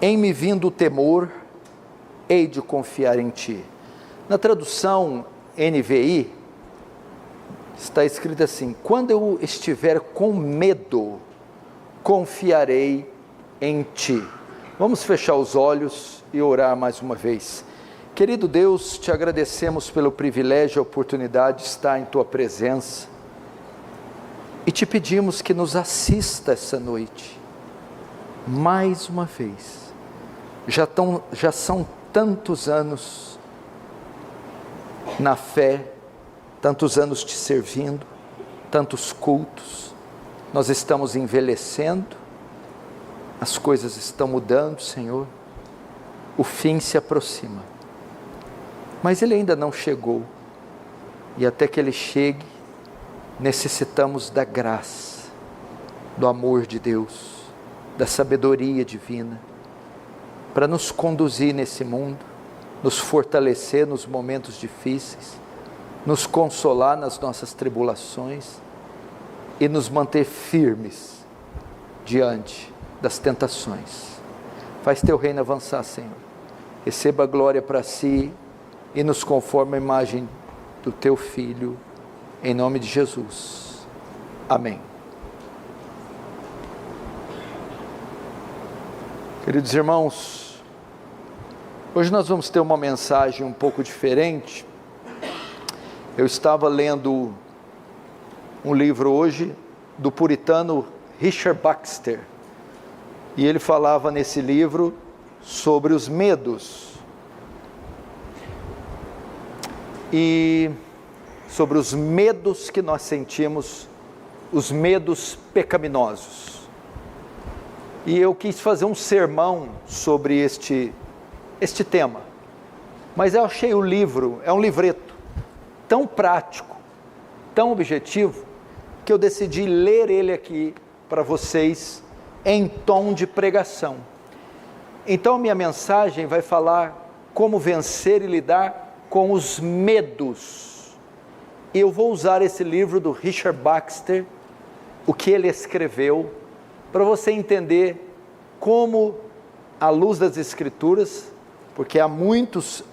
Em me vindo o temor, hei de confiar em ti. Na tradução NVI, está escrito assim: quando eu estiver com medo, confiarei em ti. Vamos fechar os olhos e orar mais uma vez. Querido Deus, te agradecemos pelo privilégio e a oportunidade de estar em tua presença e te pedimos que nos assista essa noite, mais uma vez. Já são tantos anos na fé, tantos anos te servindo, tantos cultos, nós estamos envelhecendo, as coisas estão mudando, Senhor, o fim se aproxima, mas ele ainda não chegou, e até que ele chegue, necessitamos da graça, do amor de Deus, da sabedoria divina, para nos conduzir nesse mundo, nos fortalecer nos momentos difíceis, nos consolar nas nossas tribulações e nos manter firmes diante das tentações. Faz teu reino avançar, Senhor. Receba a glória para si e nos conforme a imagem do teu Filho, em nome de Jesus. Amém. Queridos irmãos, hoje nós vamos ter uma mensagem um pouco diferente. Eu estava lendo um livro hoje do puritano Richard Baxter, e ele falava nesse livro sobre os medos, e sobre os medos que nós sentimos, os medos pecaminosos. E eu quis fazer um sermão sobre este tema, mas eu achei o livro, é um livreto, tão prático, tão objetivo, que eu decidi ler ele aqui para vocês em tom de pregação. Então minha mensagem vai falar como vencer e lidar com os medos. Eu vou usar esse livro do Richard Baxter, o que ele escreveu, para você entender como, à luz das Escrituras, porque há muitas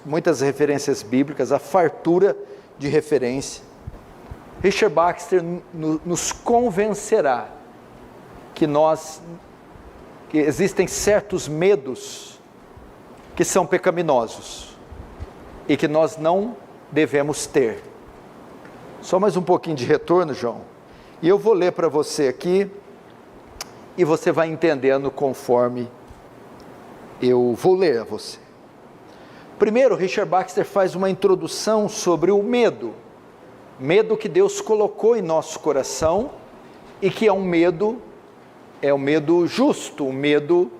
referências bíblicas, a fartura de referência, Richard Baxter nos convencerá que existem certos medos que são pecaminosos e que nós não devemos ter. Só mais um pouquinho de retorno, João, e eu vou ler para você aqui, e você vai entendendo conforme eu vou ler a você. Primeiro, Richard Baxter faz uma introdução sobre o medo que Deus colocou em nosso coração, e que é um medo justo, um medo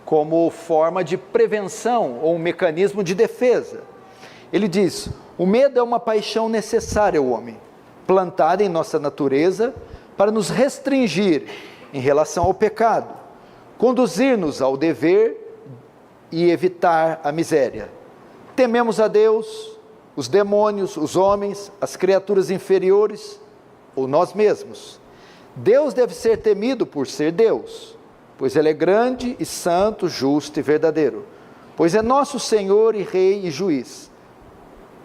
como forma de prevenção, ou um mecanismo de defesa. Ele diz: o medo é uma paixão necessária ao homem, plantada em nossa natureza para nos restringir em relação ao pecado, conduzir-nos ao dever e evitar a miséria. Tememos a Deus, os demônios, os homens, as criaturas inferiores, ou nós mesmos. Deus deve ser temido por ser Deus, pois Ele é grande e santo, justo e verdadeiro, pois é nosso Senhor e Rei e Juiz,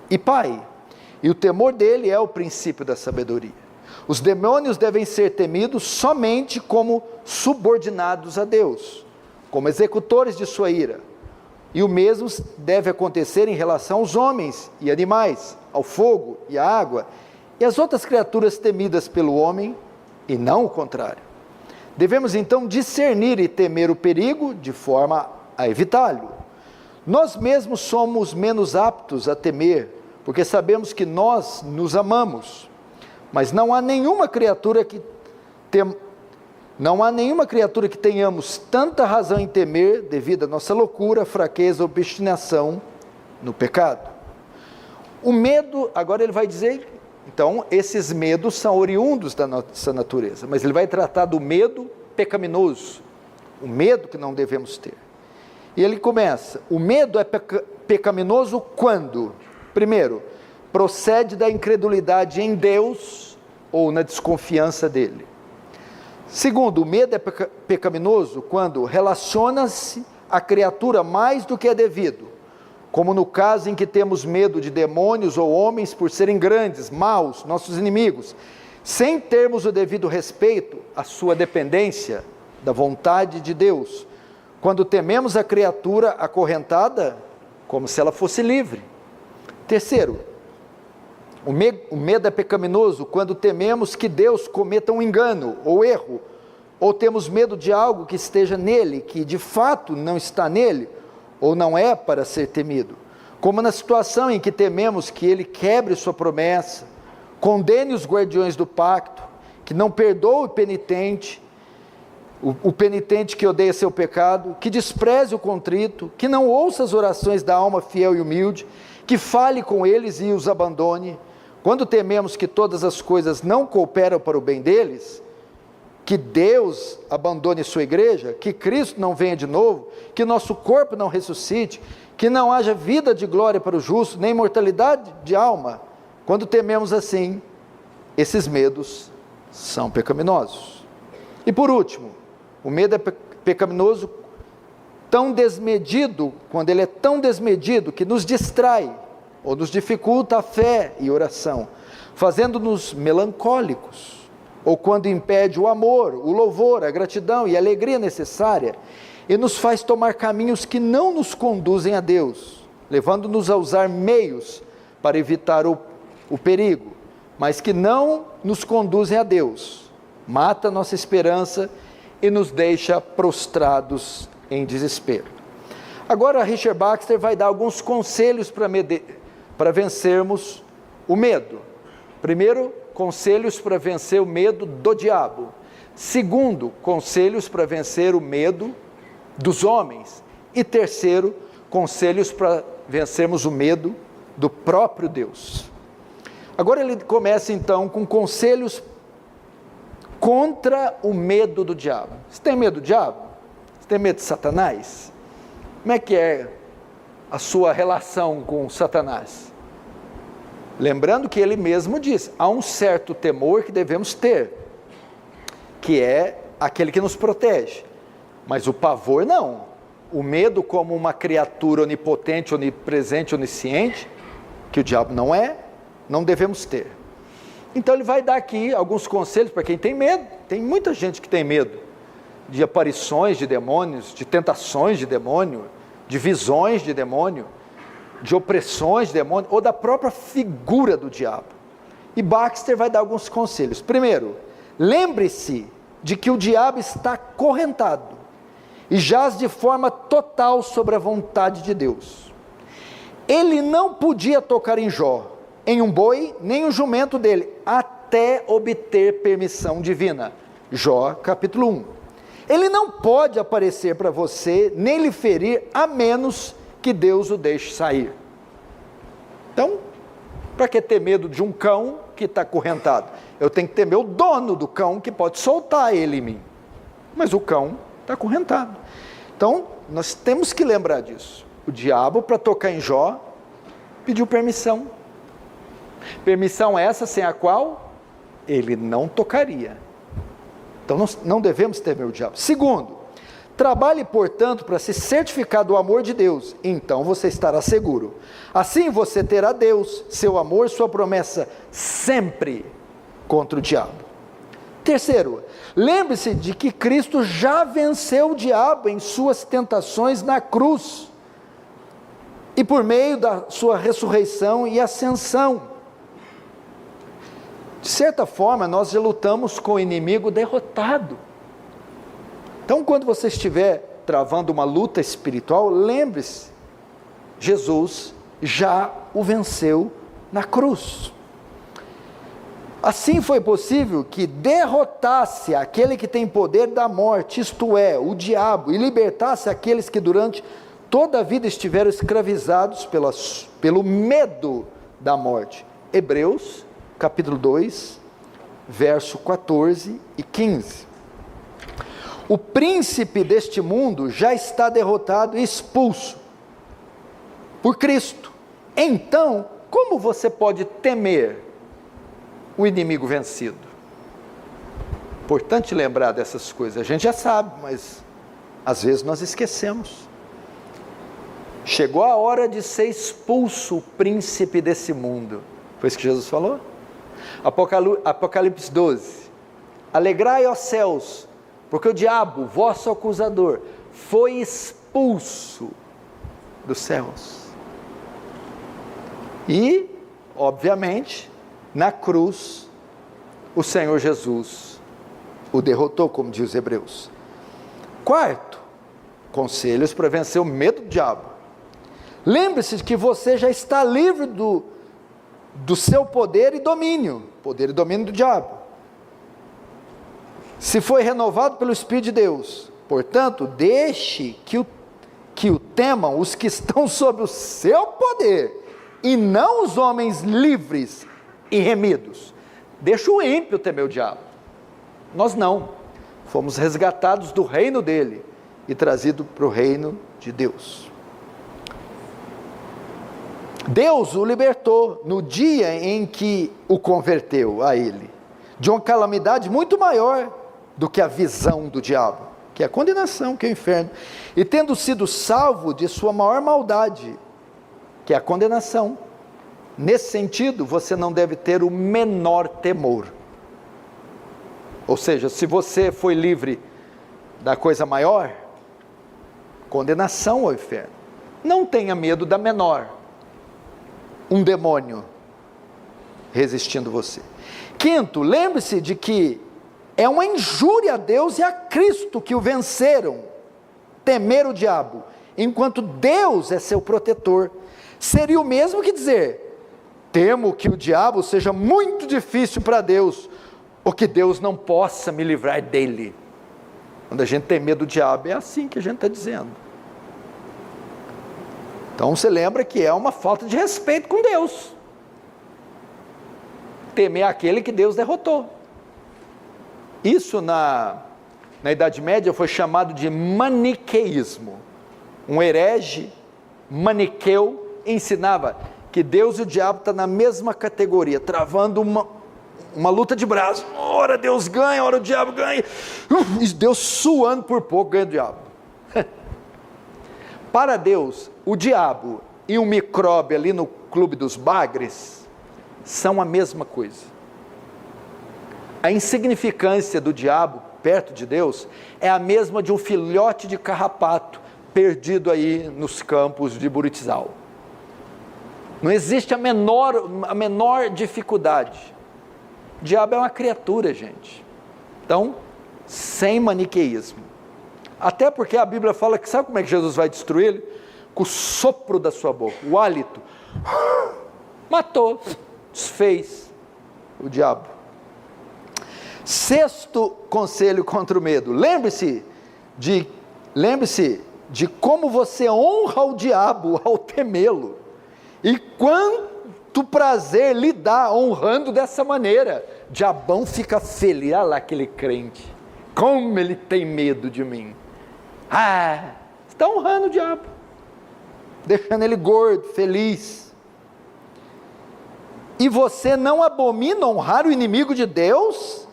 e Pai, e o temor dele é o princípio da sabedoria. Os demônios devem ser temidos somente como subordinados a Deus, como executores de sua ira, e o mesmo deve acontecer em relação aos homens e animais, ao fogo e à água, e as outras criaturas temidas pelo homem, e não o contrário. Devemos então discernir e temer o perigo de forma a evitá-lo. Nós mesmos somos menos aptos a temer, porque sabemos que nós nos amamos, mas não há nenhuma criatura que tenhamos tanta razão em temer devido à nossa loucura, fraqueza ou obstinação no pecado. O medo, agora ele vai dizer, então esses medos são oriundos da nossa natureza, mas ele vai tratar do medo pecaminoso, o medo que não devemos ter. E ele começa: o medo é pecaminoso quando, primeiro, procede da incredulidade em Deus ou na desconfiança dele. Segundo, o medo é pecaminoso quando relaciona-se a criatura mais do que é devido, como no caso em que temos medo de demônios ou homens por serem grandes, maus, nossos inimigos, sem termos o devido respeito à sua dependência da vontade de Deus, quando tememos a criatura acorrentada como se ela fosse livre. Terceiro, o medo é pecaminoso quando tememos que Deus cometa um engano ou erro, ou temos medo de algo que esteja nele, que de fato não está nele, ou não é para ser temido, como na situação em que tememos que ele quebre sua promessa, condene os guardiões do pacto, que não perdoe o penitente, o penitente que odeia seu pecado, que despreze o contrito, que não ouça as orações da alma fiel e humilde, que fale com eles e os abandone. Quando tememos que todas as coisas não cooperam para o bem deles, que Deus abandone sua igreja, que Cristo não venha de novo, que nosso corpo não ressuscite, que não haja vida de glória para o justo, nem imortalidade de alma. Quando tememos assim, esses medos são pecaminosos. E por último, o medo é pecaminoso tão desmedido, quando ele é tão desmedido que nos distrai, ou nos dificulta a fé e oração, fazendo-nos melancólicos, ou quando impede o amor, o louvor, a gratidão e a alegria necessária, e nos faz tomar caminhos que não nos conduzem a Deus, levando-nos a usar meios para evitar o perigo, mas que não nos conduzem a Deus, mata nossa esperança e nos deixa prostrados em desespero. Agora Richard Baxter vai dar alguns conselhos para vencermos o medo. Primeiro, conselhos para vencer o medo do diabo. Segundo, conselhos para vencer o medo dos homens. E terceiro, conselhos para vencermos o medo do próprio Deus. Agora ele começa então com conselhos contra o medo do diabo. Você tem medo do diabo? Você tem medo de Satanás? Como é que é a sua relação com Satanás? Lembrando que ele mesmo diz, há um certo temor que devemos ter, que é aquele que nos protege, mas o pavor não. O medo como uma criatura onipotente, onipresente, onisciente, que o diabo não é, não devemos ter. Então ele vai dar aqui alguns conselhos para quem tem medo. Tem muita gente que tem medo de aparições de demônios, de tentações de demônio, de visões de demônio, de opressões de demônio, ou da própria figura do diabo. E Baxter vai dar alguns conselhos. Primeiro, lembre-se de que o diabo está acorrentado e jaz de forma total sobre a vontade de Deus. Ele não podia tocar em Jó, em um boi, nem um jumento dele, até obter permissão divina. Jó, capítulo 1. Ele não pode aparecer para você, nem lhe ferir, a menos que Deus o deixe sair. Então, para que ter medo de um cão que está acorrentado? Eu tenho que temer o dono do cão, que pode soltar ele em mim. Mas o cão está acorrentado. Então, nós temos que lembrar disso. O diabo, para tocar em Jó, pediu permissão. Permissão essa sem a qual ele não tocaria. Então não devemos temer o diabo. Segundo, trabalhe, portanto, para se certificar do amor de Deus, então você estará seguro. Assim você terá Deus, seu amor, sua promessa sempre contra o diabo. Terceiro, lembre-se de que Cristo já venceu o diabo em suas tentações na cruz, e por meio da sua ressurreição e ascensão. De certa forma, nós já lutamos com o inimigo derrotado. Então, quando você estiver travando uma luta espiritual, lembre-se, Jesus já o venceu na cruz. Assim foi possível que derrotasse aquele que tem poder da morte, isto é, o diabo, e libertasse aqueles que durante toda a vida estiveram escravizados pelo medo da morte. Hebreus capítulo 2, verso 14 e 15. O príncipe deste mundo já está derrotado e expulso por Cristo. Então, como você pode temer o inimigo vencido? Importante lembrar dessas coisas. A gente já sabe, mas às vezes nós esquecemos. Chegou a hora de ser expulso o príncipe desse mundo. Foi isso que Jesus falou? Apocalipse 12. Alegrai, ó céus, porque o diabo, vosso acusador, foi expulso dos céus. E, obviamente, na cruz, o Senhor Jesus o derrotou, como diz os Hebreus. Quarto, conselhos para vencer o medo do diabo. Lembre-se de que você já está livre do seu poder e domínio do diabo. Se foi renovado pelo Espírito de Deus, portanto, deixe que o temam os que estão sob o seu poder, e não os homens livres e remidos. Deixa o ímpio temer o diabo. Nós não. Fomos resgatados do reino dele e trazidos para o reino de Deus. Deus o libertou no dia em que o converteu a ele, de uma calamidade muito maior do que a visão do diabo, que é a condenação, que é o inferno, e tendo sido salvo de sua maior maldade, que é a condenação. Nesse sentido, você não deve ter o menor temor. Ou seja, se você foi livre da coisa maior, condenação ao inferno, não tenha medo da menor, um demônio resistindo você. Quinto, lembre-se de que é uma injúria a Deus e a Cristo que o venceram, temer o diabo, enquanto Deus é seu protetor. Seria o mesmo que dizer: temo que o diabo seja muito difícil para Deus, ou que Deus não possa me livrar dele. Quando a gente tem medo do diabo, é assim que a gente está dizendo. Então você lembra que é uma falta de respeito com Deus, temer aquele que Deus derrotou. Isso na Idade Média foi chamado de maniqueísmo. Um herege maniqueu ensinava que Deus e o diabo estão na mesma categoria, travando uma luta de braços. Ora Deus ganha, ora o diabo ganha, e Deus suando por pouco ganha o diabo. Para Deus, o diabo e um micróbio ali no clube dos bagres são a mesma coisa. A insignificância do diabo perto de Deus é a mesma de um filhote de carrapato perdido aí nos campos de Buritizal. Não existe a menor dificuldade. O diabo é uma criatura, gente. Então, sem maniqueísmo. Até porque a Bíblia fala que, sabe como é que Jesus vai destruir ele? Com o sopro da sua boca, o hálito. Matou, desfez o diabo. Sexto conselho contra o medo: lembre-se de como você honra o diabo ao temê-lo, e quanto prazer lhe dá honrando dessa maneira. Diabão fica feliz. Olha lá aquele crente, como ele tem medo de mim. Você está honrando o diabo, deixando ele gordo, feliz. E você não abomina honrar o inimigo de Deus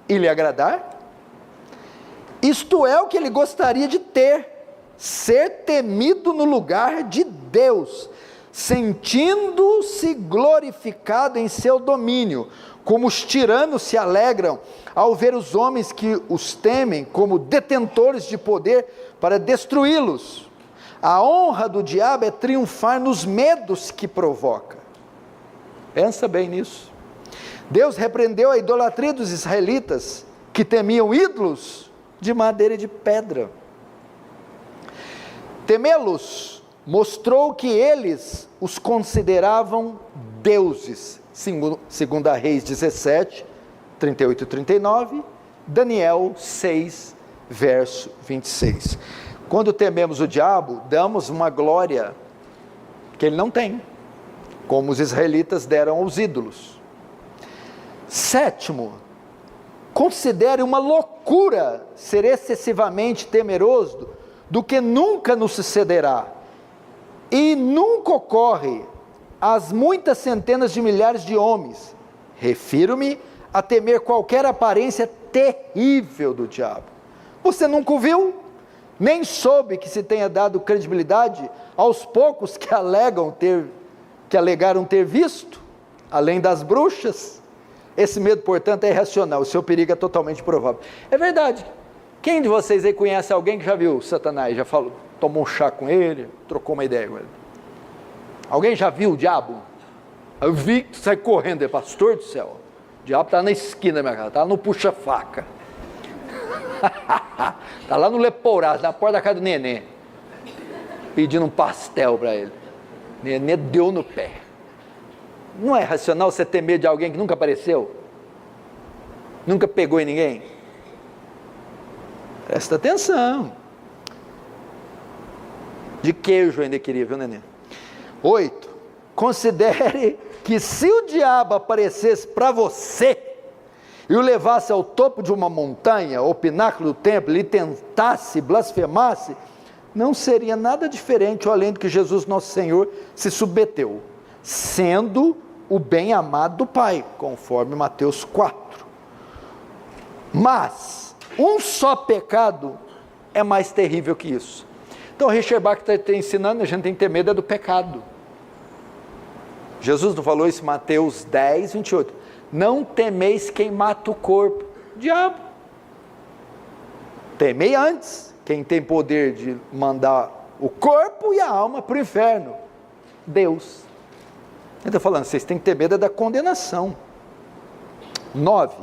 e lhe agradar? Isto é o que ele gostaria de ter: ser temido no lugar de Deus, sentindo-se glorificado em seu domínio, como os tiranos se alegram ao ver os homens que os temem como detentores de poder para destruí-los. A honra do diabo é triunfar nos medos que provoca. Pensa bem nisso. Deus repreendeu a idolatria dos israelitas, que temiam ídolos de madeira e de pedra. Temê-los mostrou que eles os consideravam deuses, segundo a Reis 17, 38 e 39, Daniel 6, verso 26. Quando tememos o diabo, damos uma glória que ele não tem, como os israelitas deram aos ídolos. Sétimo, considere uma loucura ser excessivamente temeroso do que nunca nos sucederá, e nunca ocorre às muitas centenas de milhares de homens. Refiro-me a temer qualquer aparência terrível do diabo. Você nunca o viu? nem soube que se tenha dado credibilidade aos poucos que alegaram ter visto, além das bruxas. Esse medo, portanto, é irracional, o seu perigo é totalmente provável. É verdade. Quem de vocês aí conhece alguém que já viu Satanás, já falou, tomou um chá com ele, trocou uma ideia com ele? Alguém já viu o diabo? Eu vi que sai correndo, pastor do céu, o diabo está na esquina da minha casa, está no puxa-faca. Está lá no Lepourás, na porta da casa do Nenê, pedindo um pastel para ele. Nenê deu no pé. Não é racional você ter medo de alguém que nunca apareceu? Nunca pegou em ninguém? Presta atenção. De queijo ainda queria, viu, Nenê? 8. Considere que se o diabo aparecesse para você e o levasse ao topo de uma montanha, ou pináculo do templo, e tentasse, blasfemasse, não seria nada diferente ou além do que Jesus nosso Senhor se submeteu, sendo o bem amado do Pai, conforme Mateus 4. Mas um só pecado é mais terrível que isso. Então Richard Bach está ensinando, a gente tem que ter medo do pecado. Jesus não falou isso em Mateus 10, 28. Não temeis quem mata o corpo, diabo. Temei antes quem tem poder de mandar o corpo e a alma para o inferno, Deus. Ele está falando, vocês têm que ter medo da condenação. 9.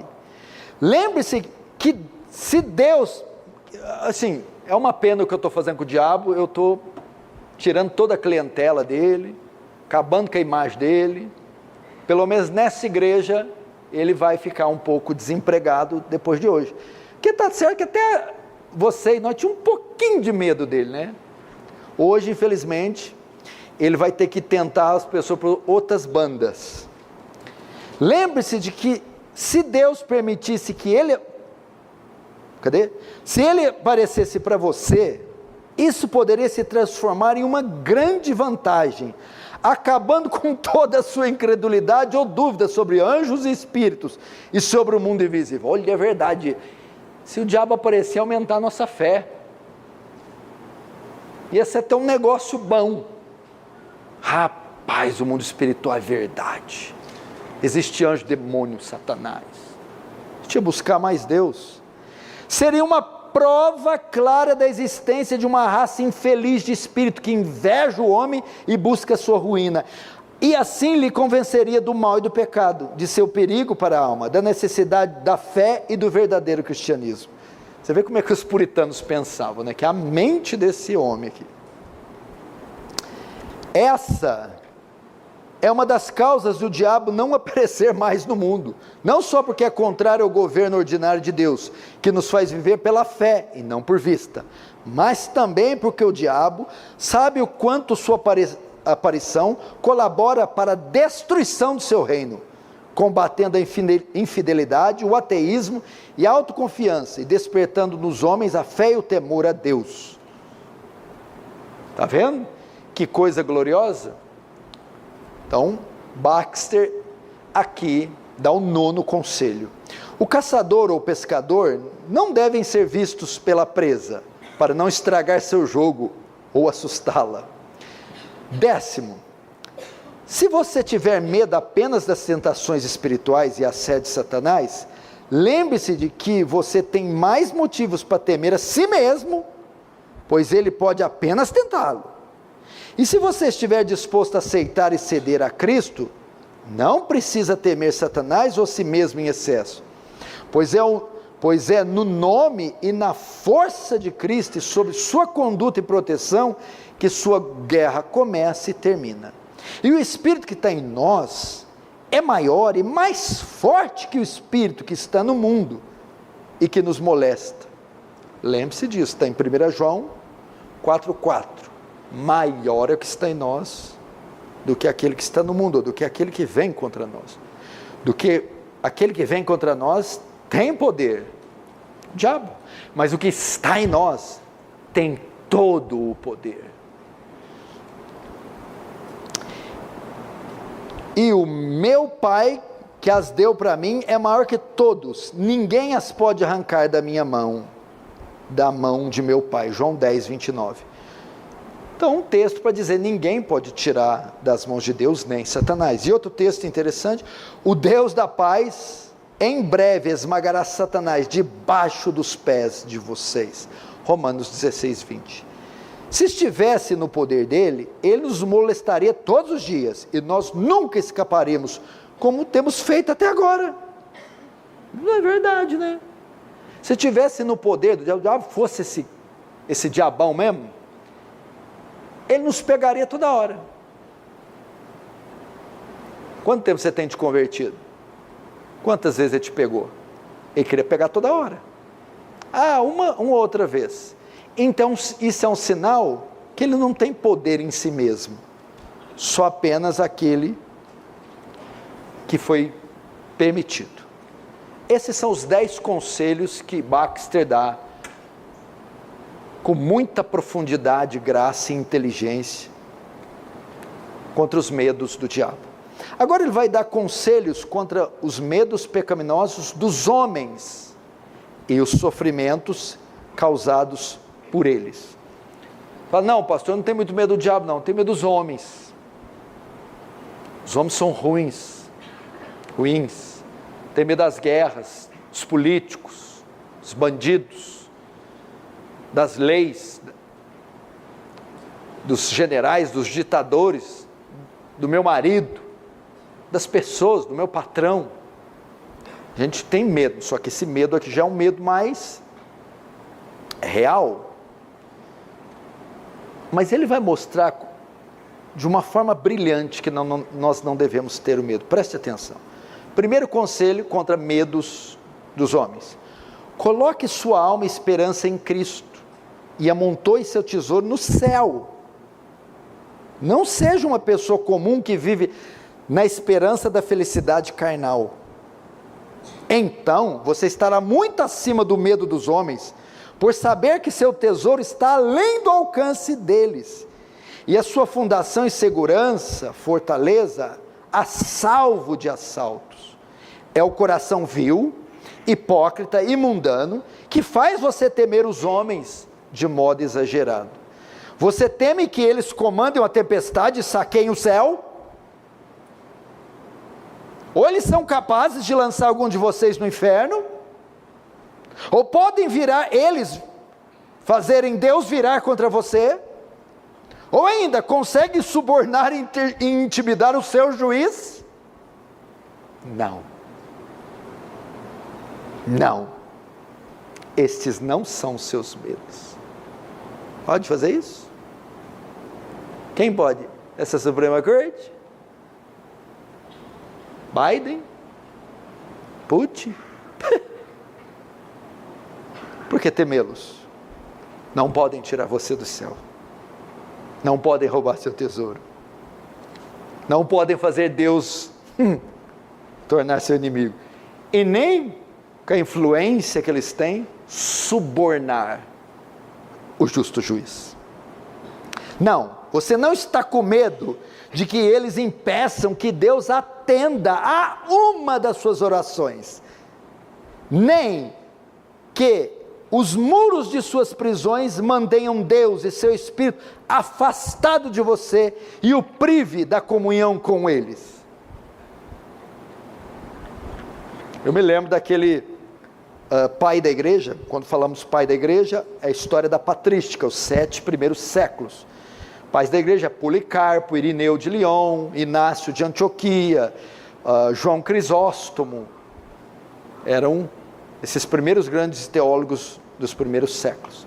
Lembre-se que se Deus, assim, é uma pena o que eu estou fazendo com o diabo, eu estou tirando toda a clientela dele, acabando com a imagem dele. Pelo menos nessa igreja ele vai ficar um pouco desempregado depois de hoje, porque está certo que até você e nós tínhamos um pouquinho de medo dele, né? Hoje, infelizmente, ele vai ter que tentar as pessoas por outras bandas. Lembre-se de que se Deus permitisse que ele, se ele aparecesse para você, isso poderia se transformar em uma grande vantagem, acabando com toda a sua incredulidade ou dúvida sobre anjos e espíritos e sobre o mundo invisível. Olha, é verdade, se o diabo aparecer, aumentar a nossa fé, ia ser até um negócio bom. Rapaz, o mundo espiritual é verdade, existe anjo, demônio, Satanás, deixa eu buscar mais Deus. Seria uma prova clara da existência de uma raça infeliz de espírito, que inveja o homem e busca a sua ruína, e assim lhe convenceria do mal e do pecado, de seu perigo para a alma, da necessidade da fé e do verdadeiro cristianismo. Você vê como é que os puritanos pensavam, né? Que a mente desse homem aqui, essa é uma das causas do diabo não aparecer mais no mundo, não só porque é contrário ao governo ordinário de Deus, que nos faz viver pela fé e não por vista, mas também porque o diabo sabe o quanto sua aparição colabora para a destruição do seu reino, combatendo a infidelidade, o ateísmo e a autoconfiança, e despertando nos homens a fé e o temor a Deus. Está vendo? Que coisa gloriosa. Então, Baxter aqui dá o 9º conselho. O caçador ou pescador não devem ser vistos pela presa, para não estragar seu jogo ou assustá-la. 10º, se você tiver medo apenas das tentações espirituais e assédio de Satanás, lembre-se de que você tem mais motivos para temer a si mesmo, pois ele pode apenas tentá-lo. E se você estiver disposto a aceitar e ceder a Cristo, não precisa temer Satanás ou si mesmo em excesso, pois é no nome e na força de Cristo e sob sua conduta e proteção que sua guerra começa e termina. E o Espírito que está em nós é maior e mais forte que o Espírito que está no mundo e que nos molesta. Lembre-se disso, está em 1 João 4,4. Maior é o que está em nós do que aquele que está no mundo, do que aquele que vem contra nós. Do que aquele que vem contra nós tem poder, o diabo, mas o que está em nós tem todo o poder. E o meu Pai que as deu para mim é maior que todos, ninguém as pode arrancar da minha mão. da mão de meu Pai. João 10, 29. Então, um texto para dizer, ninguém pode tirar das mãos de Deus, nem Satanás. E outro texto interessante, o Deus da paz, em breve esmagará Satanás debaixo dos pés de vocês. Romanos 16, 20. Se estivesse no poder dele, ele nos molestaria todos os dias, e nós nunca escaparemos, como temos feito até agora. Não é verdade, né? Se estivesse no poder do diabo, fosse esse diabão mesmo, ele nos pegaria toda hora. Quanto tempo você tem de convertido? Quantas vezes ele te pegou? Ele queria pegar toda hora. Uma outra vez. Então isso é um sinal que ele não tem poder em si mesmo, só apenas aquele que foi permitido. Esses são os 10 conselhos que Baxter dá, com muita profundidade, graça e inteligência, contra os medos do diabo. Agora ele vai dar conselhos contra os medos pecaminosos dos homens, e os sofrimentos causados por eles. Fala, não pastor, eu não tenho muito medo do diabo não, tenho medo dos homens. Os homens são ruins, tem medo das guerras, dos políticos, dos bandidos, das leis, dos generais, dos ditadores, do meu marido, das pessoas, do meu patrão. A gente tem medo, só que esse medo aqui já é um medo mais real. Mas ele vai mostrar de uma forma brilhante que nós não devemos ter o medo. Preste atenção. Primeiro conselho contra medos dos homens: coloque sua alma e esperança em Cristo e amontoe seu tesouro no céu. Não seja uma pessoa comum que vive na esperança da felicidade carnal. Então você estará muito acima do medo dos homens, por saber que seu tesouro está além do alcance deles, e a sua fundação e segurança, fortaleza, a salvo de assaltos. É o coração vil, hipócrita e mundano, que faz você temer os homens de modo exagerado. Você teme que eles comandem uma tempestade e saqueiem o céu? Ou eles são capazes de lançar algum de vocês no inferno? Ou podem fazerem Deus virar contra você? Ou ainda, conseguem subornar e intimidar o seu juiz? Não. Estes não são os seus medos. Pode fazer isso? Quem pode? Essa Suprema Corte? Biden? Putin? Por que temê-los? Não podem tirar você do céu. Não podem roubar seu tesouro. Não podem fazer Deus tornar seu inimigo. E nem, com a influência que eles têm, subornar o justo juiz. Não, você não está com medo de que eles impeçam que Deus atenda a uma das suas orações, nem que os muros de suas prisões mantenham Deus e seu Espírito afastado de você e o prive da comunhão com eles. Eu me lembro daquele pai da igreja. Quando falamos pai da igreja, é a história da patrística, os 7 primeiros séculos. Pais da igreja: Policarpo, Irineu de Lyon, Inácio de Antioquia, João Crisóstomo. Eram esses primeiros grandes teólogos dos primeiros séculos.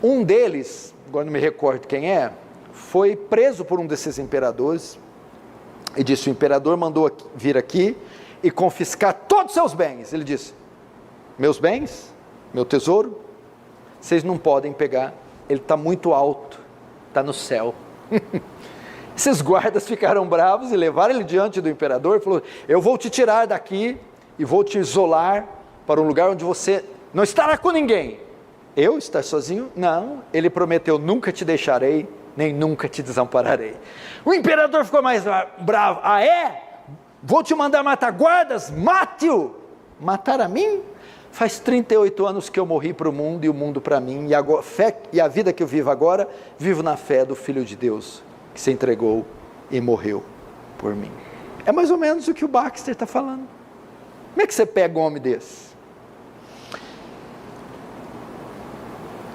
Um deles, agora não me recordo quem é, foi preso por um desses imperadores, e disse: o imperador mandou vir aqui e confiscar todos os seus bens. Ele disse: meus bens, meu tesouro, vocês não podem pegar, ele está muito alto, está no céu. Esses guardas ficaram bravos e levaram ele diante do imperador e falou: eu vou te tirar daqui e vou te isolar para um lugar onde você não estará com ninguém. Eu estar sozinho? Não. Ele prometeu: nunca te deixarei, nem nunca te desampararei. O imperador ficou mais bravo: ah é? Vou te mandar matar guardas? Mate-o. Matar a mim? Faz 38 anos que eu morri para o mundo e o mundo para mim, e, agora, a vida que eu vivo agora, vivo na fé do Filho de Deus, que se entregou e morreu por mim. É mais ou menos o que o Baxter está falando. Como é que você pega um homem desse?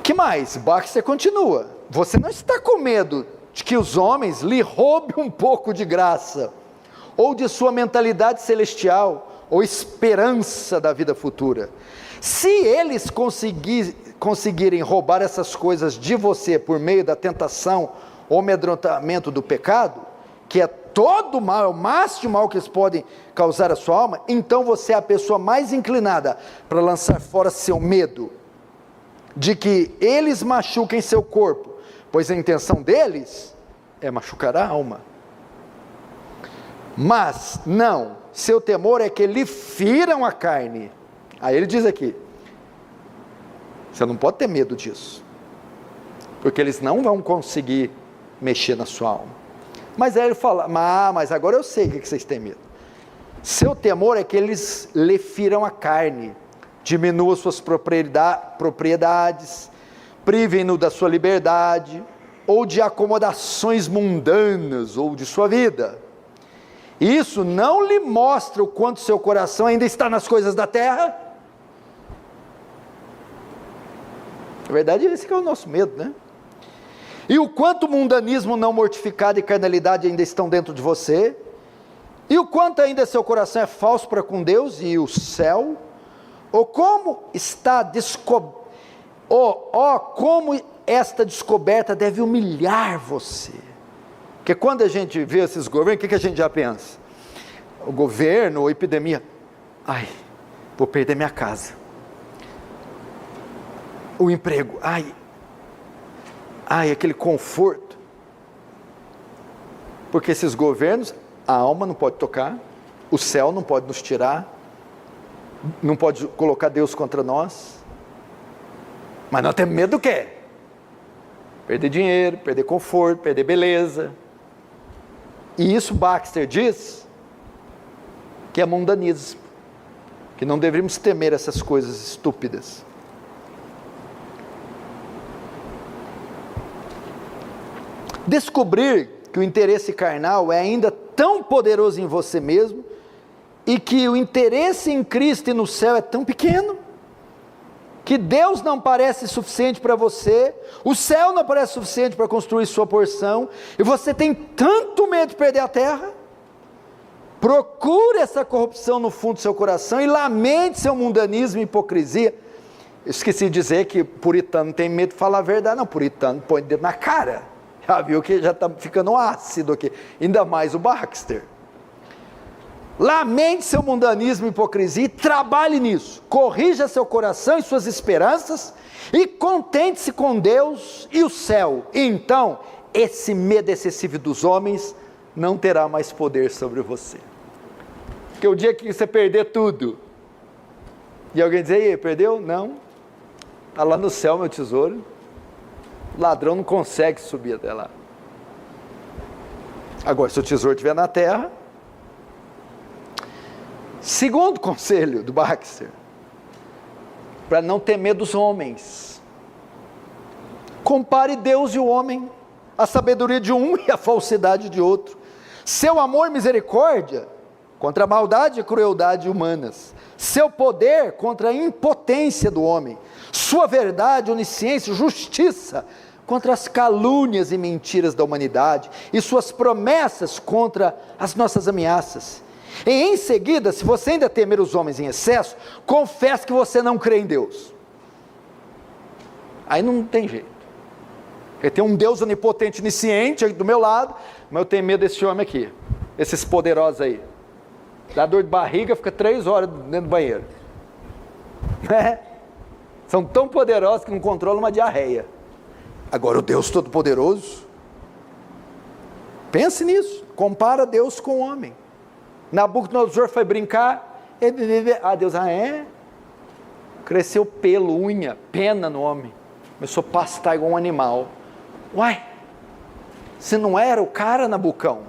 Que mais? Baxter continua. Você não está com medo de que os homens lhe roubem um pouco de graça, ou de sua mentalidade celestial, ou esperança da vida futura. Se eles conseguirem roubar essas coisas de você por meio da tentação ou amedrontamento do pecado, que é todo mal, é o máximo mal que eles podem causar à sua alma, então você é a pessoa mais inclinada para lançar fora seu medo de que eles machuquem seu corpo, pois a intenção deles é machucar a alma. Mas não, seu temor é que lhe firam a carne. Aí ele diz aqui, você não pode ter medo disso, porque eles não vão conseguir mexer na sua alma. Mas aí ele fala, mas agora eu sei o que vocês têm medo. Seu temor é que eles lhe firam a carne, diminuam suas propriedades, privem-no da sua liberdade, ou de acomodações mundanas, ou de sua vida. Isso não lhe mostra o quanto seu coração ainda está nas coisas da terra? Na verdade, esse que é o nosso medo, né? E o quanto o mundanismo não mortificado e carnalidade ainda estão dentro de você? E o quanto ainda seu coração é falso para com Deus e o céu? Ou como está como esta descoberta deve humilhar você? Porque quando a gente vê esses governos, o que a gente já pensa? O governo, ou epidemia, vou perder minha casa. O emprego, aquele conforto. Porque esses governos, a alma não pode tocar, o céu não pode nos tirar, não pode colocar Deus contra nós. Mas nós temos medo do quê? Perder dinheiro, perder conforto, perder beleza. E isso Baxter diz que é mundanismo, que não deveríamos temer essas coisas estúpidas. Descobrir que o interesse carnal é ainda tão poderoso em você mesmo, e que o interesse em Cristo e no céu é tão pequeno, que Deus não parece suficiente para você, o céu não parece suficiente para construir sua porção, e você tem tanto medo de perder a terra. Procure essa corrupção no fundo do seu coração e lamente seu mundanismo e hipocrisia. Eu esqueci de dizer que puritano tem medo de falar a verdade. Não, puritano põe o dedo na cara. Já viu que já está ficando ácido aqui, ainda mais o Baxter. Lamente seu mundanismo e hipocrisia e trabalhe nisso. Corrija seu coração e suas esperanças e contente-se com Deus e o céu. E então, esse medo excessivo dos homens não terá mais poder sobre você. Porque o dia que você perder tudo, e alguém dizer, e aí, perdeu? Não. Está lá no céu, meu tesouro. O ladrão não consegue subir até lá. Agora, se o tesouro estiver na terra... Segundo conselho do Baxter, para não ter medo dos homens, compare Deus e o homem, a sabedoria de um e a falsidade de outro, seu amor e misericórdia contra a maldade e crueldade humanas, seu poder contra a impotência do homem, sua verdade, onisciência, justiça contra as calúnias e mentiras da humanidade, e suas promessas contra as nossas ameaças. E em seguida, se você ainda temer os homens em excesso, confesse que você não crê em Deus. Aí não tem jeito. Porque tem um Deus onipotente, onisciente do meu lado, mas eu tenho medo desse homem aqui, esses poderosos aí. Dá dor de barriga, fica 3 horas dentro do banheiro. São tão poderosos que não controlam uma diarreia. Agora o Deus Todo-Poderoso, pense nisso, compara Deus com o homem. Nabucodonosor foi brincar, Deus, cresceu pelo, unha, pena no homem, começou a pastar igual um animal. Você não era o cara, Nabucão?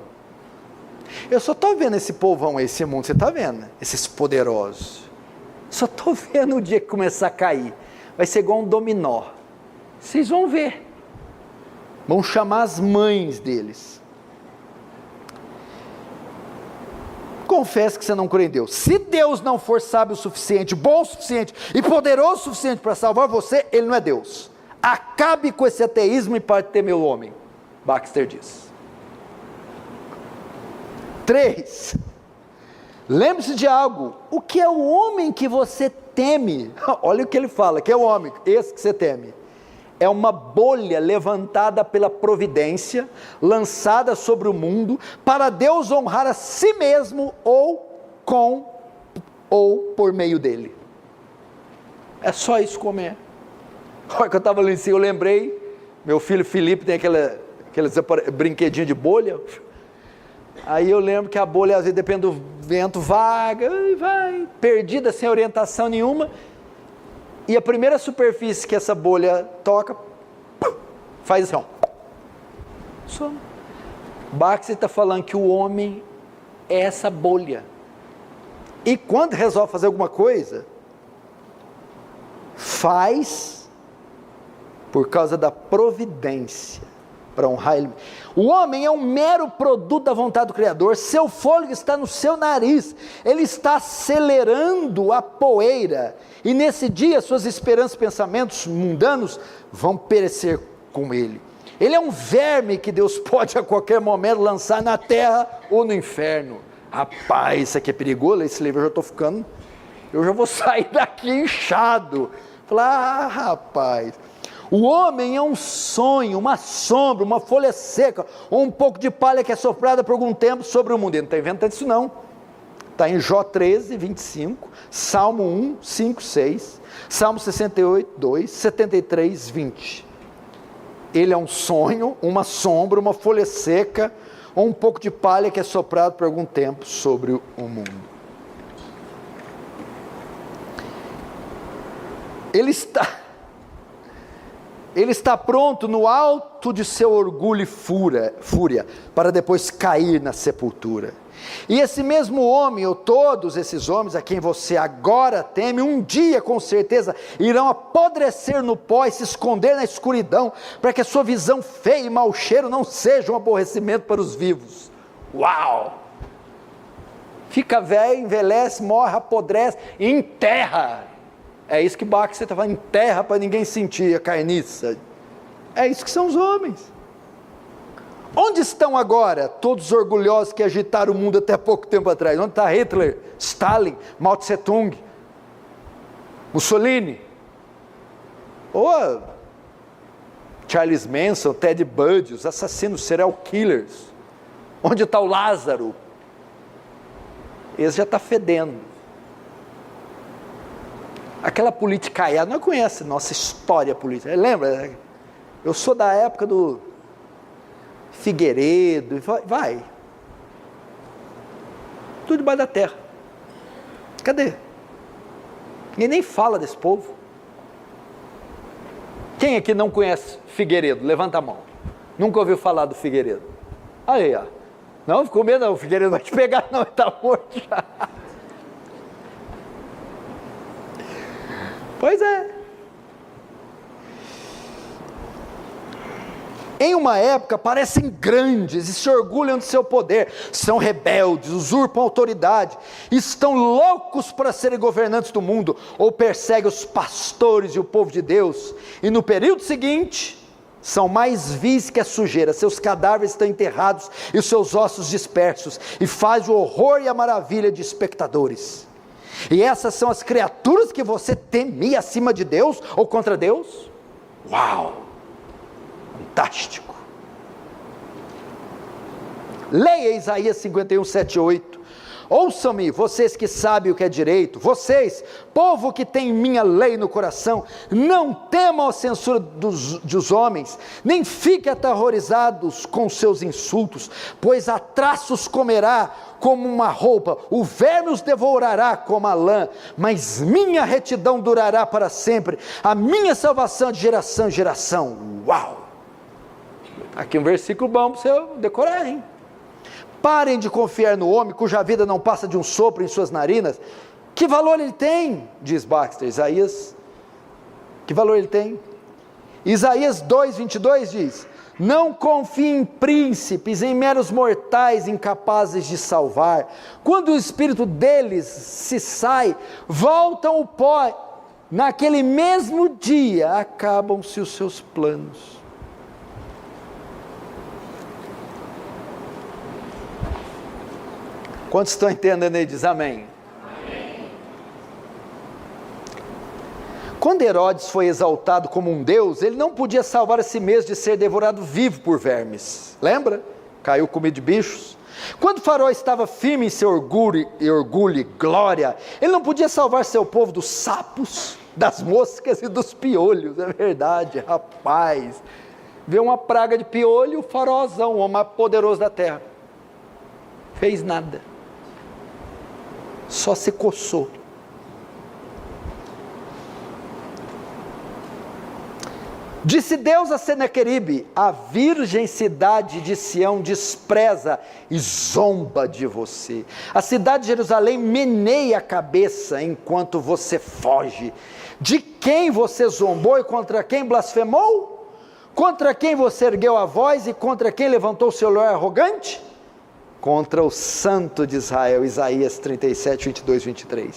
Eu só estou vendo esse povão, esse mundo, você está vendo? Esses poderosos, Só estou vendo o dia que começar a cair. Vai ser igual um dominó. Vocês vão ver. Vão chamar as mães deles. Confesse que você não crê em Deus. Se Deus não for sábio o suficiente, bom o suficiente e poderoso o suficiente para salvar você, Ele não é Deus. Acabe com esse ateísmo e pare de temer o homem, Baxter diz. 3. Lembre-se de algo. O que é o homem que você teme? Olha o que ele fala, que é o homem, esse que você teme. É uma bolha levantada pela providência, lançada sobre o mundo, para Deus honrar a si mesmo, ou com, ou por meio dele. É só isso como é. Olha que eu estava ali em cima, eu lembrei, meu filho Felipe tem aqueles brinquedinhos de bolha, aí eu lembro que a bolha às vezes depende do vento, vaga, vai, perdida, sem orientação nenhuma, e a primeira superfície que essa bolha toca, faz assim, ó. Some. Baxter está falando que o homem é essa bolha. E quando resolve fazer alguma coisa, faz por causa da providência, para honrar Ele. O homem é um mero produto da vontade do Criador, seu fôlego está no seu nariz, ele está acelerando a poeira, e nesse dia suas esperanças e pensamentos mundanos vão perecer com ele. Ele é um verme que Deus pode a qualquer momento lançar na terra ou no inferno. Rapaz, isso aqui é perigoso, esse livro eu já vou sair daqui inchado. Falar, rapaz, o homem é um sonho, uma sombra, uma folha seca, ou um pouco de palha que é soprada por algum tempo sobre o mundo. Ele não está inventando isso não, está em Jó 13, 25, Salmo 1, 5, 6, Salmo 68, 2, 73, 20. Ele é um sonho, uma sombra, uma folha seca, ou um pouco de palha que é soprado por algum tempo sobre o mundo. Ele está pronto no alto de seu orgulho e fúria, para depois cair na sepultura. E esse mesmo homem, ou todos esses homens a quem você agora teme, um dia com certeza irão apodrecer no pó e se esconder na escuridão, para que a sua visão feia e mau cheiro não seja um aborrecimento para os vivos. Uau! Fica velho, envelhece, morre, apodrece, enterra. É isso que Baxter está falando, enterra para ninguém sentir a carniça. É isso que são os homens. Onde estão agora todos os orgulhosos que agitaram o mundo até pouco tempo atrás? Onde está Hitler, Stalin, Mao Tse Tung, Mussolini? Ou Charles Manson, Ted Bundy, os assassinos, serial killers? Onde está o Lázaro? Esse já está fedendo. Aquela politicaiada, não conhece nossa história política, lembra? Eu sou da época do Figueiredo, vai, tudo debaixo da terra. Cadê? Ninguém nem fala desse povo. Quem aqui não conhece Figueiredo? Levanta a mão. Nunca ouviu falar do Figueiredo? Aí, ó. Não, ficou medo não, o Figueiredo vai te pegar não, ele está morto já. Pois é. Em uma época parecem grandes e se orgulham de seu poder, são rebeldes, usurpam autoridade, estão loucos para serem governantes do mundo, ou perseguem os pastores e o povo de Deus, e no período seguinte, são mais vis que a sujeira, seus cadáveres estão enterrados e os seus ossos dispersos, e faz o horror e a maravilha de espectadores. E essas são as criaturas que você temia acima de Deus ou contra Deus? Uau! Fantástico! Leia Isaías 51, 7 e 8. Ouçam-me, vocês que sabem o que é direito, vocês, povo que tem minha lei no coração, não temam a censura dos homens, nem fiquem aterrorizados com seus insultos, pois a traços comerá como uma roupa, o verme os devorará como a lã, mas minha retidão durará para sempre, a minha salvação de geração em geração. Uau! Aqui um versículo bom para você decorar, hein? Parem de confiar no homem cuja vida não passa de um sopro em suas narinas. Que valor ele tem? Diz Baxter. Isaías, que valor ele tem? Isaías 2:22 diz: não confie em príncipes, em meros mortais incapazes de salvar. Quando o espírito deles se sai, voltam ao pó. Naquele mesmo dia acabam-se os seus planos. Quantos estão entendendo aí? Diz amém. Amém. Quando Herodes foi exaltado como um deus, ele não podia salvar a si mesmo de ser devorado vivo por vermes. Lembra? Caiu comido de bichos. Quando Faraó estava firme em seu orgulho e glória, ele não podia salvar seu povo dos sapos, das moscas e dos piolhos. É verdade, rapaz. Veio uma praga de piolho, o faraózão, o homem mais poderoso da terra, fez nada, só se coçou. Disse Deus a Senaqueribe: a virgem cidade de Sião despreza e zomba de você. A cidade de Jerusalém meneia a cabeça enquanto você foge. De quem você zombou e contra quem blasfemou? Contra quem você ergueu a voz e contra quem levantou seu olhar arrogante? Contra o Santo de Israel. Isaías 37:22-23.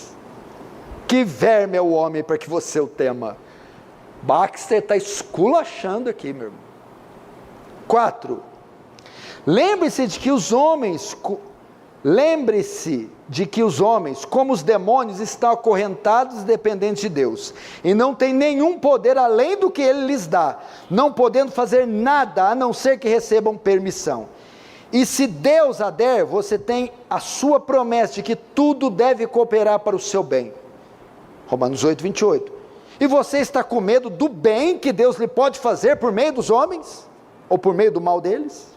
Que verme é o homem para que você o tema. Baxter está esculachando aqui, meu irmão. 4. Lembre-se de que os homens, como os demônios, estão acorrentados e dependentes de Deus, e não têm nenhum poder além do que Ele lhes dá, não podendo fazer nada, a não ser que recebam permissão. E se Deus a der, você tem a sua promessa de que tudo deve cooperar para o seu bem. Romanos 8:28. E você está com medo do bem que Deus lhe pode fazer por meio dos homens? Ou por meio do mal deles?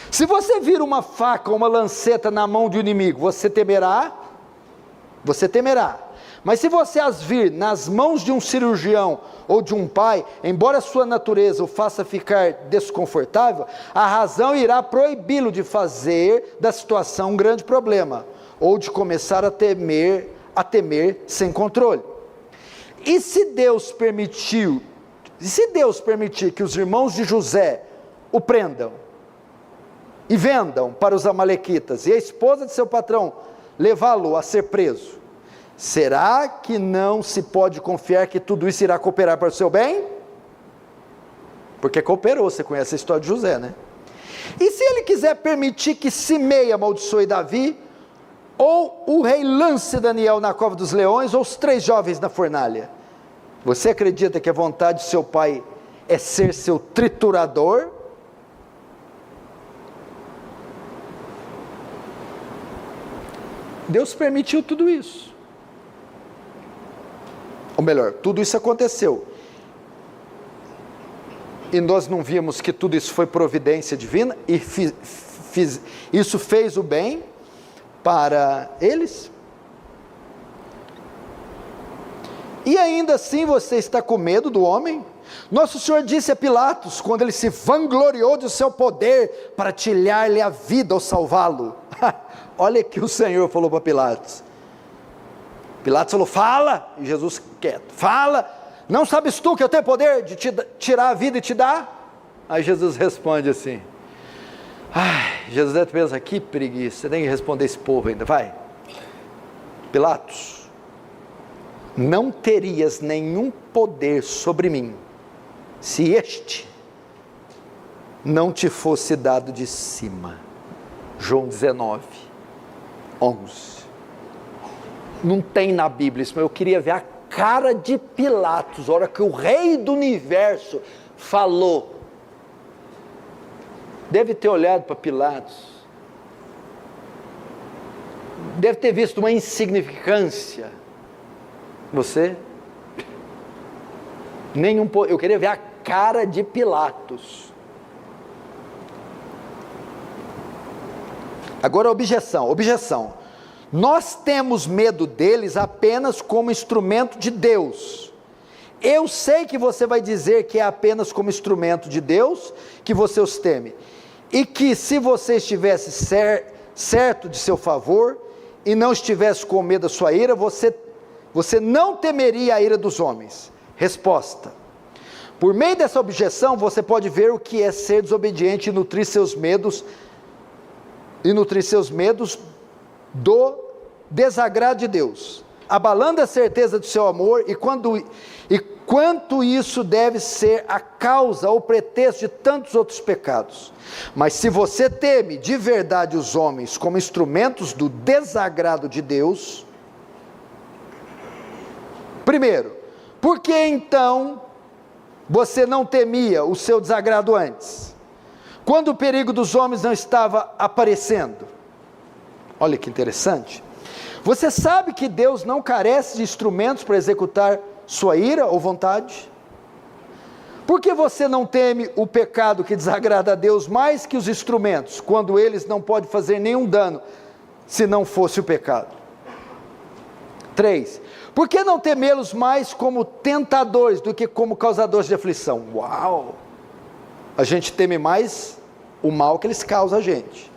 Se você vir uma faca ou uma lanceta na mão de um inimigo, você temerá? Você temerá. Mas se você as vir nas mãos de um cirurgião ou de um pai, embora a sua natureza o faça ficar desconfortável, a razão irá proibi-lo de fazer da situação um grande problema, ou de começar a temer sem controle. E se Deus permitir que os irmãos de José o prendam e vendam para os amalequitas, e a esposa de seu patrão levá-lo a ser preso, será que não se pode confiar que tudo isso irá cooperar para o seu bem? Porque cooperou, você conhece a história de José, né? E se ele quiser permitir que Simei amaldiçoe Davi, ou o rei lance Daniel na cova dos leões, ou os 3 jovens na fornalha, você acredita que a vontade de seu pai é ser seu triturador? Deus permitiu tudo isso. Ou melhor, tudo isso aconteceu. E nós não vimos que tudo isso foi providência divina, e isso fez o bem para eles? E ainda assim você está com medo do homem? Nosso Senhor disse a Pilatos, quando ele se vangloriou do seu poder para tirar-lhe a vida ou salvá-lo. Olha que o Senhor falou para Pilatos. Pilatos falou: fala, e Jesus quieto. Fala, não sabes tu que eu tenho poder de te tirar a vida e te dar? Aí Jesus responde assim: Jesus deve pensar, que preguiça, você tem que responder esse povo ainda, vai. Pilatos, não terias nenhum poder sobre mim, se este não te fosse dado de cima. João 19:11. Não tem na Bíblia isso, mas eu queria ver a cara de Pilatos, a hora que o rei do universo falou. Deve ter olhado para Pilatos, deve ter visto uma insignificância. Você? Eu queria ver a cara de Pilatos. Agora objeção. Nós temos medo deles apenas como instrumento de Deus. Eu sei que você vai dizer que é apenas como instrumento de Deus que você os teme, e que se você estivesse certo de seu favor, e não estivesse com medo da sua ira, você não temeria a ira dos homens. Resposta: por meio dessa objeção, você pode ver o que é ser desobediente e nutrir seus medos do desagrado de Deus, abalando a certeza do seu amor, e quanto isso deve ser a causa ou pretexto de tantos outros pecados. Mas se você teme de verdade os homens como instrumentos do desagrado de Deus, primeiro, por que então você não temia o seu desagrado antes, quando o perigo dos homens não estava aparecendo? Olha que interessante. Você sabe que Deus não carece de instrumentos para executar sua ira ou vontade? Por que você não teme o pecado que desagrada a Deus mais que os instrumentos, quando eles não podem fazer nenhum dano, se não fosse o pecado? 3. Por que não temê-los mais como tentadores do que como causadores de aflição? Uau! A gente teme mais o mal que eles causam a gente,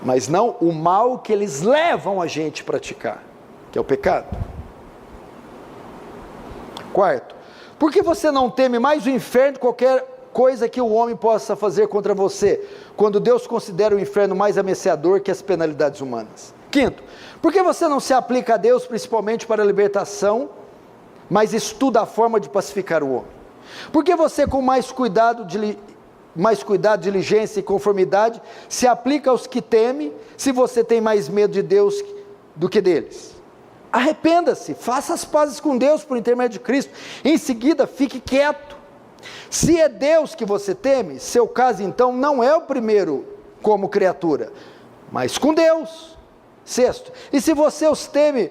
mas não o mal que eles levam a gente a praticar, que é o pecado. 4. Por que você não teme mais o inferno, qualquer coisa que o homem possa fazer contra você, quando Deus considera o inferno mais ameaçador que as penalidades humanas? 5. Por que você não se aplica a Deus principalmente para a libertação, mas estuda a forma de pacificar o homem? Por que você, com mais cuidado, diligência e conformidade, se aplica aos que temem, se você tem mais medo de Deus do que deles? Arrependa-se, faça as pazes com Deus por intermédio de Cristo, em seguida fique quieto. Se é Deus que você teme, seu caso então não é o primeiro como criatura, mas com Deus. 6. E se você os teme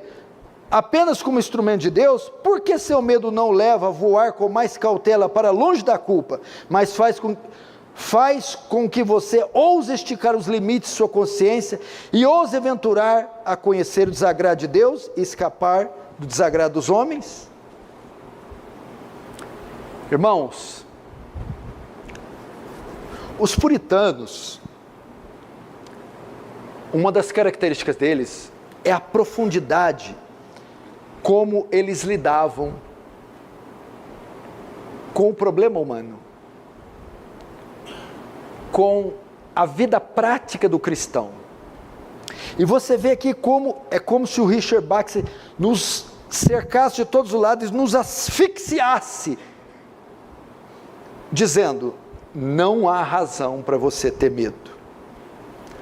apenas como instrumento de Deus, por que seu medo não leva a voar com mais cautela para longe da culpa, mas faz com que você ouse esticar os limites de sua consciência e ouse aventurar a conhecer o desagrado de Deus e escapar do desagrado dos homens? Irmãos, os puritanos, uma das características deles é a profundidade como eles lidavam com o problema humano, com a vida prática do cristão. E você vê aqui como é como se o Richard Baxter nos cercasse de todos os lados e nos asfixiasse, dizendo: não há razão para você ter medo.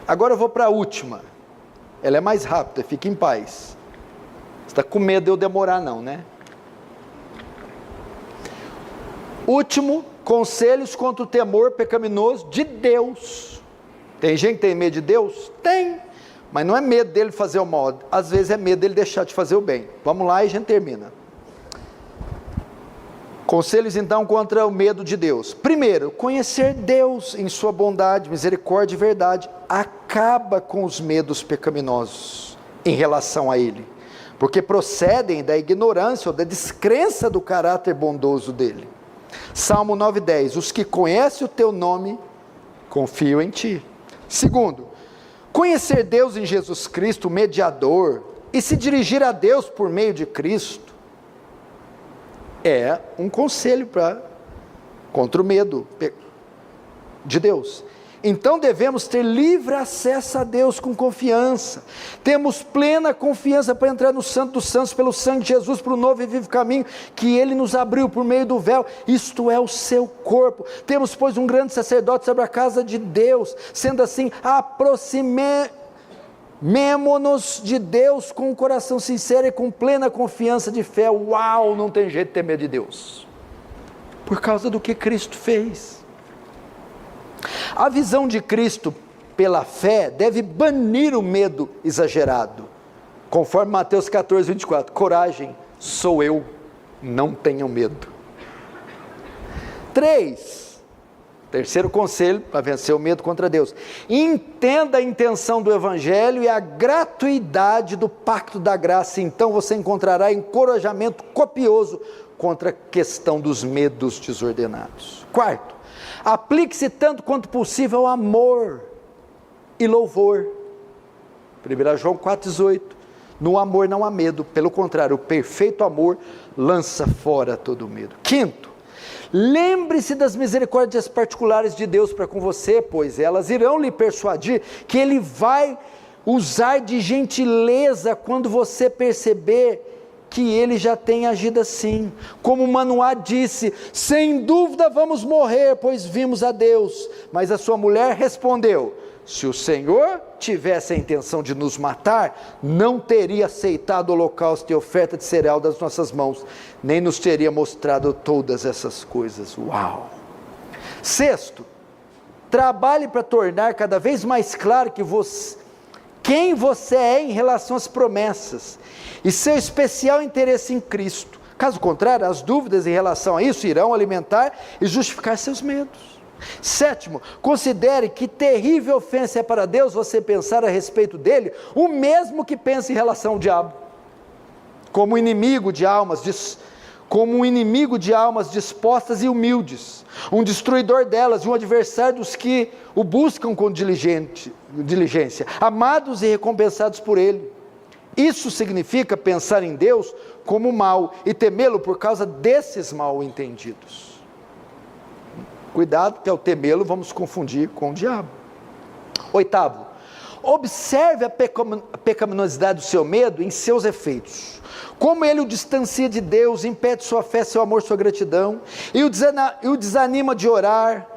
Agora eu vou para a última, ela é mais rápida, fique em paz. Você está com medo de eu demorar não, né? Último, conselhos contra o temor pecaminoso de Deus. Tem gente que tem medo de Deus? Tem, mas não é medo dele fazer o mal, às vezes é medo dele deixar de fazer o bem. Vamos lá e a gente termina. Conselhos então contra o medo de Deus. Primeiro, conhecer Deus em sua bondade, misericórdia e verdade acaba com os medos pecaminosos em relação a Ele, porque procedem da ignorância ou da descrença do caráter bondoso dEle. Salmo 9:10, os que conhecem o teu nome, confiam em ti. Segundo, conhecer Deus em Jesus Cristo, o mediador, e se dirigir a Deus por meio de Cristo, é um conselho contra o medo de Deus. Então devemos ter livre acesso a Deus com confiança, temos plena confiança para entrar no Santo dos Santos, pelo sangue de Jesus, para o novo e vivo caminho, que Ele nos abriu por meio do véu, isto é o seu corpo. Temos pois um grande sacerdote sobre a casa de Deus, sendo assim, aproximemo-nos de Deus com um coração sincero e com plena confiança de fé. Uau, não tem jeito de ter medo de Deus, por causa do que Cristo fez. A visão de Cristo pela fé deve banir o medo exagerado, conforme Mateus 14:24, coragem, sou eu, não tenham medo. 3, terceiro conselho para vencer o medo contra Deus: entenda a intenção do Evangelho e a gratuidade do pacto da graça, então você encontrará encorajamento copioso contra a questão dos medos desordenados. 4, aplique-se tanto quanto possível amor e louvor. 1 João 4,18. No amor não há medo, pelo contrário, o perfeito amor lança fora todo medo. Quinto, lembre-se das misericórdias particulares de Deus para com você, pois elas irão lhe persuadir que Ele vai usar de gentileza quando você perceber que Ele já tem agido assim. Como Manoá disse: sem dúvida vamos morrer, pois vimos a Deus. Mas a sua mulher respondeu: se o Senhor tivesse a intenção de nos matar, não teria aceitado o holocausto e oferta de cereal das nossas mãos, nem nos teria mostrado todas essas coisas. Uau! Sexto, trabalhe para tornar cada vez mais claro quem você é em relação às promessas, e seu especial interesse em Cristo. Caso contrário, as dúvidas em relação a isso irão alimentar e justificar seus medos. Sétimo, considere que terrível ofensa é para Deus você pensar a respeito dele o mesmo que pensa em relação ao diabo, como um inimigo de almas dispostas e humildes, um destruidor delas e um adversário dos que o buscam com diligência, amados e recompensados por ele. Isso significa pensar em Deus como mal e temê-lo por causa desses mal entendidos. Cuidado, que ao temê-lo vamos confundir com o diabo. Oitavo, observe a pecaminosidade do seu medo em seus efeitos. Como ele o distancia de Deus, impede sua fé, seu amor, sua gratidão, e o desanima de orar,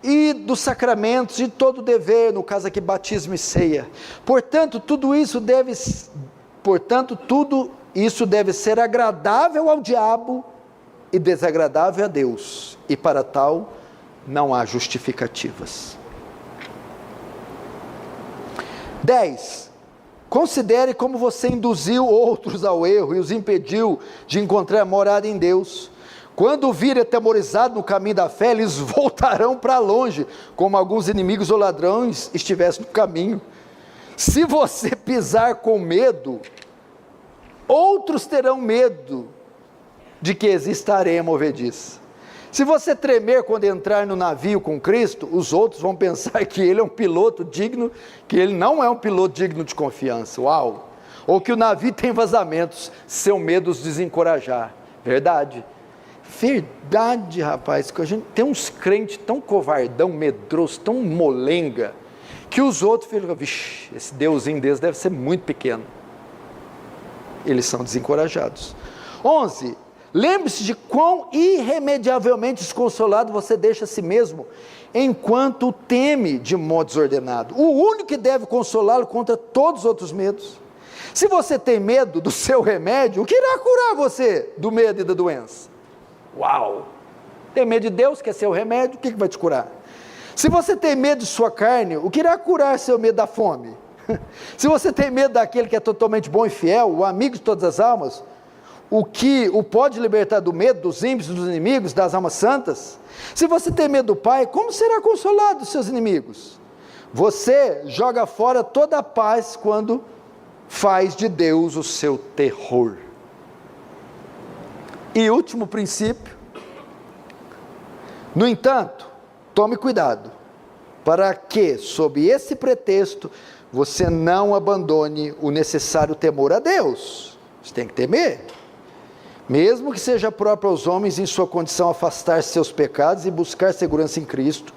e dos sacramentos, de todo o dever, no caso aqui batismo e ceia. Portanto, tudo isso deve ser agradável ao diabo e desagradável a Deus, e para tal não há justificativas. 10. Considere como você induziu outros ao erro e os impediu de encontrar morada em Deus. Quando o virem atemorizado no caminho da fé, eles voltarão para longe, como alguns inimigos ou ladrões estivessem no caminho. Se você pisar com medo, outros terão medo de que exista areia movediça. Se você tremer quando entrar no navio com Cristo, os outros vão pensar que ele é um piloto digno, que ele não é um piloto digno de confiança. Uau! Ou que o navio tem vazamentos, seu medo os desencorajar. Verdade. Verdade, rapaz, que a gente tem uns crentes tão covardão, medroso, tão molenga, que os outros ficam: vixe, esse deusinho deles deve ser muito pequeno. Eles são desencorajados. 11. Lembre-se de quão irremediavelmente desconsolado você deixa a si mesmo, enquanto o teme de modo desordenado. O único que deve consolá-lo contra todos os outros medos. Se você tem medo do seu remédio, o que irá curar você do medo e da doença? Uau! Tem medo de Deus, que é seu remédio, o que vai te curar? Se você tem medo de sua carne, o que irá curar seu medo da fome? Se você tem medo daquele que é totalmente bom e fiel, o amigo de todas as almas, o que o pode libertar do medo dos ímpios, dos inimigos, das almas santas? Se você tem medo do Pai, como será consolado dos seus inimigos? Você joga fora toda a paz quando faz de Deus o seu terror. E último princípio: no entanto, tome cuidado, para que, sob esse pretexto, você não abandone o necessário temor a Deus. Você tem que temer, mesmo que seja próprio aos homens em sua condição afastar seus pecados e buscar segurança em Cristo,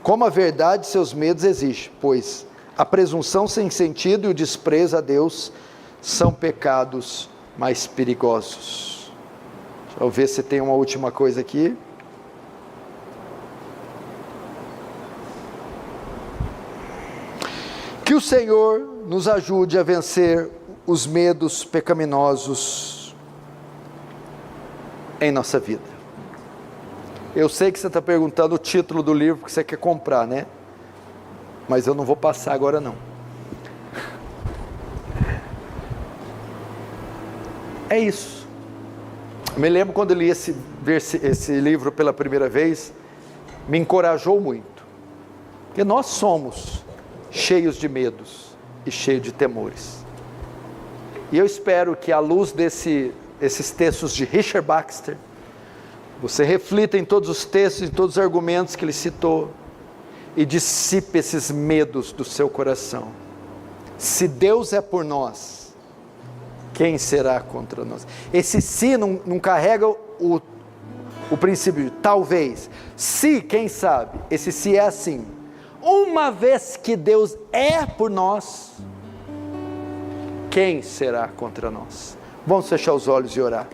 como a verdade seus medos exigem, pois a presunção sem sentido e o desprezo a Deus são pecados mais perigosos. Deixa eu ver se tem uma última coisa aqui. Que o Senhor nos ajude a vencer os medos pecaminosos em nossa vida. Eu sei que você está perguntando o título do livro que você quer comprar, né? Mas eu não vou passar agora não. É isso. Eu me lembro quando eu li esse livro pela primeira vez, me encorajou muito. Porque nós somos cheios de medos e cheios de temores. E eu espero que à luz esses textos de Richard Baxter, você reflita em todos os textos, em todos os argumentos que ele citou, e dissipe esses medos do seu coração. Se Deus é por nós, quem será contra nós? Esse se não carrega o princípio de talvez. Se, quem sabe, esse se é assim. Uma vez que Deus é por nós, quem será contra nós? Vamos fechar os olhos e orar.